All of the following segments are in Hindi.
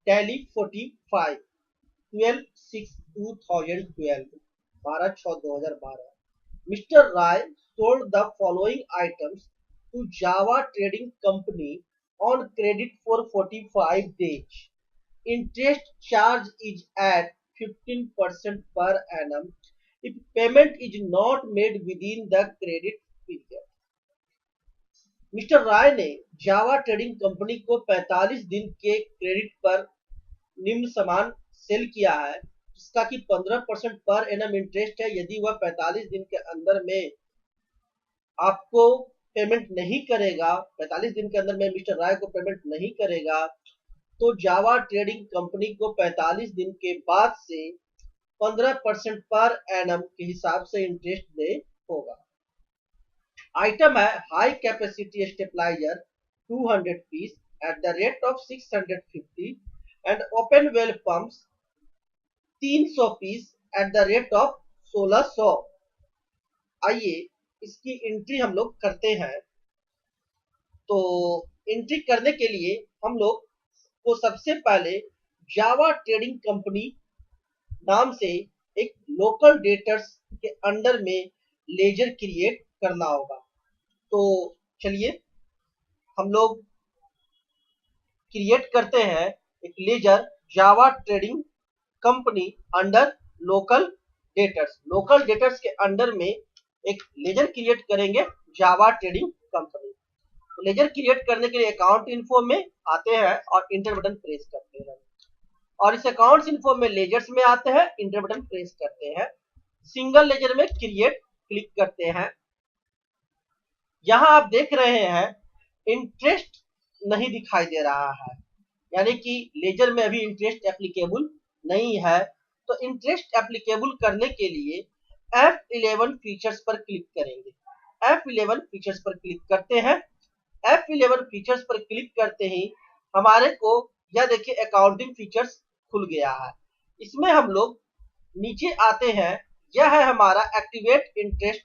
Tally 45 12/6/2012 12/6/2012 Mr. Rai sold the following items to Java Trading Company on credit for 45 days. Interest charge is at 15% per annum if payment is not made within the credit period. Mister Rai ने जावा ट्रेडिंग कंपनी को 45 दिन के क्रेडिट पर निम्न सामान सेल किया है जिसका कि 15% पर एनम इंटरेस्ट है। यदि वह 45 दिन के अंदर में आपको पेमेंट नहीं करेगा, 45 दिन के अंदर में मिस्टर राय को पेमेंट नहीं करेगा, तो जावा ट्रेडिंग कंपनी को 45 दिन के बाद से 15% पर एनम के हिसाब से इंटरेस्ट दे होगा। आइटम है high capacity stabiliser 200 piece at the rate of 650 and open well pumps 300 piece at the rate of 1600। आइए इसकी एंट्री हम लोग करते हैं। तो एंट्री करने के लिए हम लोग को सबसे पहले जावा ट्रेडिंग कंपनी नाम से एक लोकल डेटर्स के अंडर में लेजर क्रिएट करना होगा। तो चलिए हम लोग क्रिएट करते हैं एक ledger Java trading company under local debtors. Local debtors के अंडर में एक लेजर क्रिएट करेंगे जावा ट्रेडिंग कंपनी। तो लेजर क्रिएट करने के लिए अकाउंट इन्फो में आते हैं और इंटर बटन प्रेस करते हैं, और इस अकाउंट इन्फो में लेजर्स में आते हैं, इंटर बटन प्रेस करते हैं, सिंगल लेजर में क्रिएट क्लिक करते हैं। यहां आप देख रहे हैं इंटरेस्ट नहीं दिखाई दे रहा है, यानी कि लेजर में अभी इंटरेस्ट एप्लीकेबल नहीं है। तो इंटरेस्ट एप्लीकेबल करने के लिए F11 फीचर्स पर क्लिक करेंगे। F11 फीचर्स पर क्लिक करते हैं। F11 फीचर्स पर क्लिक करते ही हमारे को यह देखिए अकाउंटिंग फीचर्स खुल गया है। इसमें हम लोग नीचे आते हैं, यह है हमारा एक्टिवेट इंटरेस्ट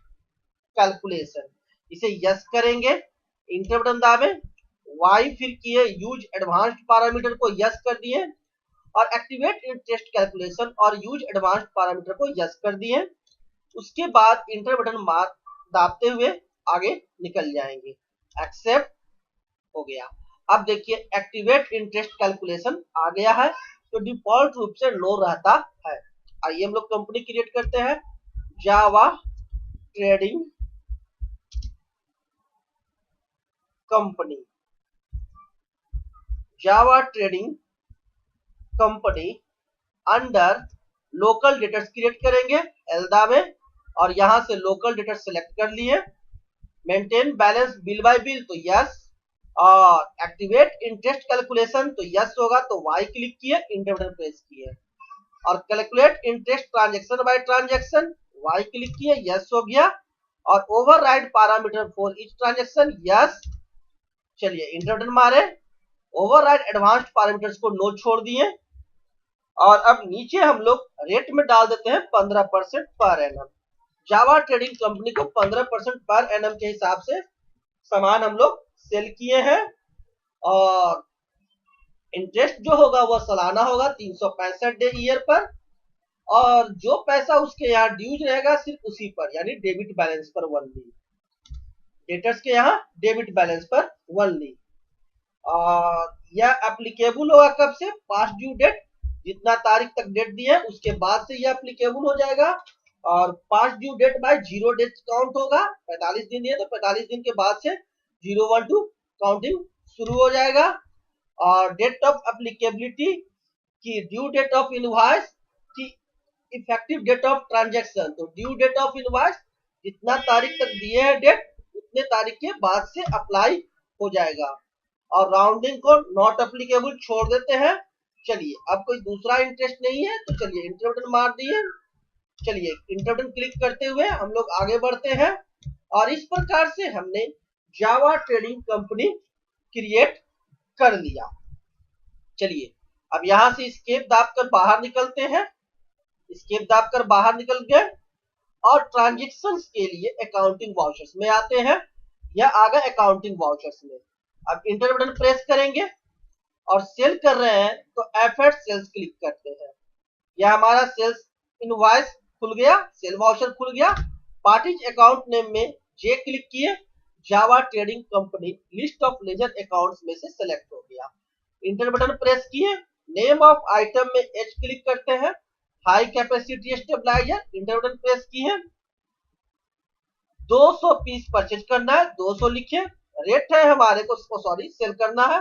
कैलकुलेशन। इसे यस करेंगे, इंटर बटन दाबें, वाई फिर किए, यूज एडवांस्ड पैरामीटर को यस कर दिए और एक्टिवेट इंटरेस्ट कैलकुलेशन और यूज एडवांस्ड पैरामीटर को यस कर दिए। उसके बाद इंटर बटन मार दाबते हुए आगे निकल जाएंगे। एक्सेप्ट हो गया। अब देखिए एक्टिवेट इंटरेस्ट कैलकुलेशन आ गया है, तो डिफॉल्ट रूप से लो रहता है। आइए हम लोग कंपनी क्रिएट करते हैं, Java trading company. Java trading company under local debtors create करेंगे, एल दाबें और यहां से लोकल डेटर्स सेलेक्ट कर लिए। Maintain balance bill by bill तो यस, और एक्टिवेट इंटरेस्ट कैलकुलेशन तो यस होगा, तो वाई क्लिक किए, इंटर बटन प्रेस किए, और calculate interest transaction by transaction Y click किए, यस हो गया, और override parameter for each transaction yes. चलिए इंटर बटन मारे, ओवरराइड एडवांस्ड पैरामीटर्स को नो छोड़ दिए, और अब नीचे हम लोग रेट में डाल देते हैं 15% पर एनम। जावा ट्रेडिंग कंपनी को 15% पर एनम के हिसाब से सामान हम लोग सेल किए हैं, और इंटरेस्ट जो होगा वह सालाना होगा 365 डे ईयर पर, और जो पैसा उसके यहाँ ड्यूज रहेगा सिर्फ उसी पर, यानी डेबिट बैलेंस पर ओनली। डेटर्स के यहाँ डेबिट बैलेंस पर ओनली। और यह एप्लीकेबल होगा कब से, पास्ट ड्यू डेट, जितना तारीख तक डेट दी है उसके बाद से यह एप्लीकेबल हो जाएगा, और past due date by 0 days count होगा। 45 दिन दिए तो 45 दिन के बाद से 012 काउंटिंग शुरू हो जाएगा। और डेट ऑफ एप्लीकेबिलिटी की ड्यू डेट ऑफ इनवॉइस की इफेक्टिव डेट ऑफ ट्रांजैक्शन, तो ड्यू डेट ऑफ इनवॉइस जितना तारीख तक दिए हैं डेट उतने तारीख के बाद से अप्लाई हो जाएगा, और राउंडिंग को नॉट एप्लीकेबल छोड़ देते हैं। चलिए अब कोई दूसरा इंटरेस्ट नहीं है, तो चलिए इंटर बटन मार दिए। चलिए इंटर बटन क्लिक करते हुए हम लोग आगे बढ़ते हैं, और इस प्रकार से हमने जावा ट्रेडिंग कंपनी क्रिएट कर लिया। चलिए अब यहां से एस्केप दाबकर बाहर निकलते हैं। एस्केप दाबकर बाहर निकल गए और ट्रांजैक्शंस के लिए अकाउंटिंग वाउचर्स में आते हैं। यह आ गए अकाउंटिंग वाउचर्स में। अब इंटर बटन प्रेस करेंगे और सेल कर रहे हैं तो F8 सेल्स क्लिक करते हैं। यह हमारा सेल्स इनवॉइस खुल गया, सेल वाउचर खुल गया। पार्टीज अकाउंट नेम में जे क्लिक किए, Java trading company list of ledger accounts में से सेलेक्ट हो गया। इंटर बटन प्रेस किए, नेम ऑफ आइटम में एच क्लिक करते हैं, high capacity stabiliser. Enter button press किए, 200 पीस परचेज करना है, 200 लिखे। रेट है हमारे को, सॉरी सेल करना है,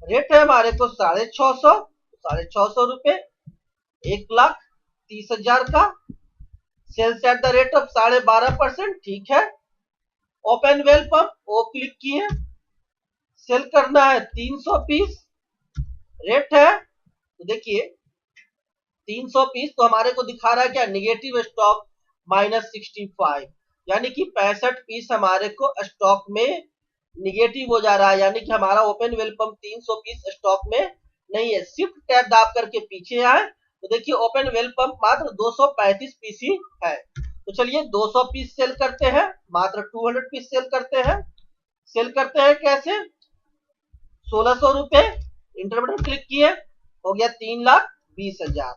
रेट है हमारे को 650 रुपए, 1,30,000 का। Sales at the rate of 12.5%, ठीक है। ओपन वेल पंप, ओ क्लिक किए, सेल करना है 300 पीस, रेट है तो देखिए 300 पीस, तो हमारे को दिखा रहा है क्या, निगेटिव स्टॉक -65, यानी कि 65 पीस हमारे को स्टॉक में निगेटिव हो जा रहा है, यानी कि हमारा open well pump 300 piece stock में नहीं है। शिफ्ट टैब दाब करके पीछे आए तो देखिए ओपन वेल पंप मात्र 235 पीस ही है। तो चलिए 200 पीस सेल करते हैं, मात्र 200 पीस सेल करते हैं। सेल करते हैं कैसे, 1600 रुपए। इंटर बटन क्लिक किए, हो गया 3,20,000।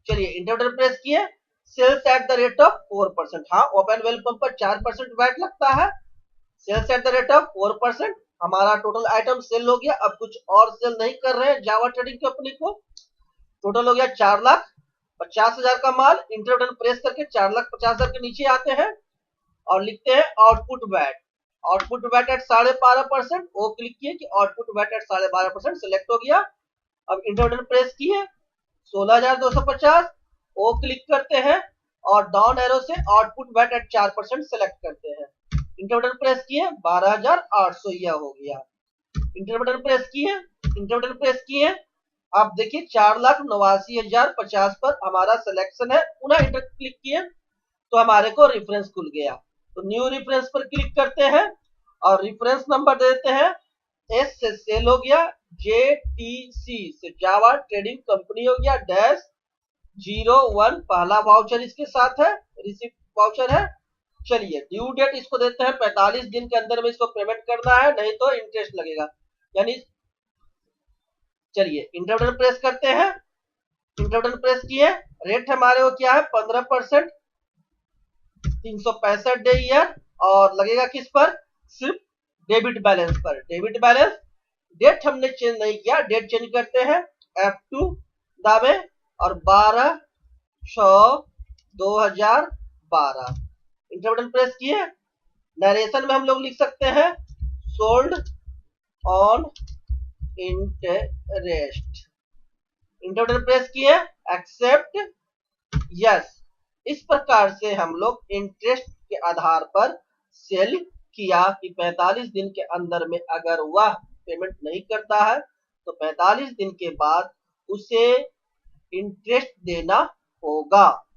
चलिए इंटर बटन प्रेस किए, sales at the rate of 4%। हाँ, ओपन वेल पंप पर 4% वैट लगता है। Sales at the rate of 4%, हमारा टोटल आइटम सेल हो गया। अब कुछ और सेल नहीं कर रहे हैं जावा ट्रेडिंग कंपनी को। टोटल हो गया 4,50,000 का माल। इंटर बटन प्रेस करके 4,50,000 के नीचे आते हैं और लिखते हैं output VAT. Output VAT at 12.5%, वो क्लिक किए कि आउटपुट वैट एट 12.5% सिलेक्ट हो गया। अब इंटर बटन प्रेस किए, 16,250, वो क्लिक करते हैं और डाउन एरो से आउटपुट वैट एट 4% सेलेक्ट करते हैं। इंटर बटन प्रेस किए, 12,800 यह हो गया। इंटर बटन प्रेस किए, इंटर बटन प्रेस किए, आप देखिए 4,89,050 पर हमारा सिलेक्शन है। पुनः इंटर क्लिक किए तो हमारे को रेफरेंस खुल गया। तो न्यू रेफरेंस पर क्लिक करते हैं और रेफरेंस नंबर देते हैं। एस से सेल हो गया, JTC से जावा ट्रेडिंग कंपनी हो गया, -01 पहला वाउचर इसके साथ है, रिसिप्ट वाउचर है। चलिए ड्यू डेट इसको देते हैं 45 दिन के अंदर में इसको पेमेंट करना है, नहीं तो इंटरेस्ट लगेगा। यानी चलिए इंटर बटन प्रेस करते हैं, इंटर बटन प्रेस किए, रेट हमारे को क्या है 15%, 365 डे ईयर, और लगेगा किस पर, सिर्फ डेबिट बैलेंस पर। डेबिट बैलेंस, डेट हमने चेंज नहीं किया, डेट चेंज करते हैं, F2 दाबे और 12/6/2012। इंटर बटन प्रेस किए, नरेशन में हम लोग लिख सकते हैं sold on interest. Inter button press किए, एक्सेप्ट, यस। इस प्रकार से हम लोग इंटरेस्ट के आधार पर सेल किया कि 45 दिन के अंदर में अगर वह पेमेंट नहीं करता है तो 45 दिन के बाद उसे इंटरेस्ट देना होगा।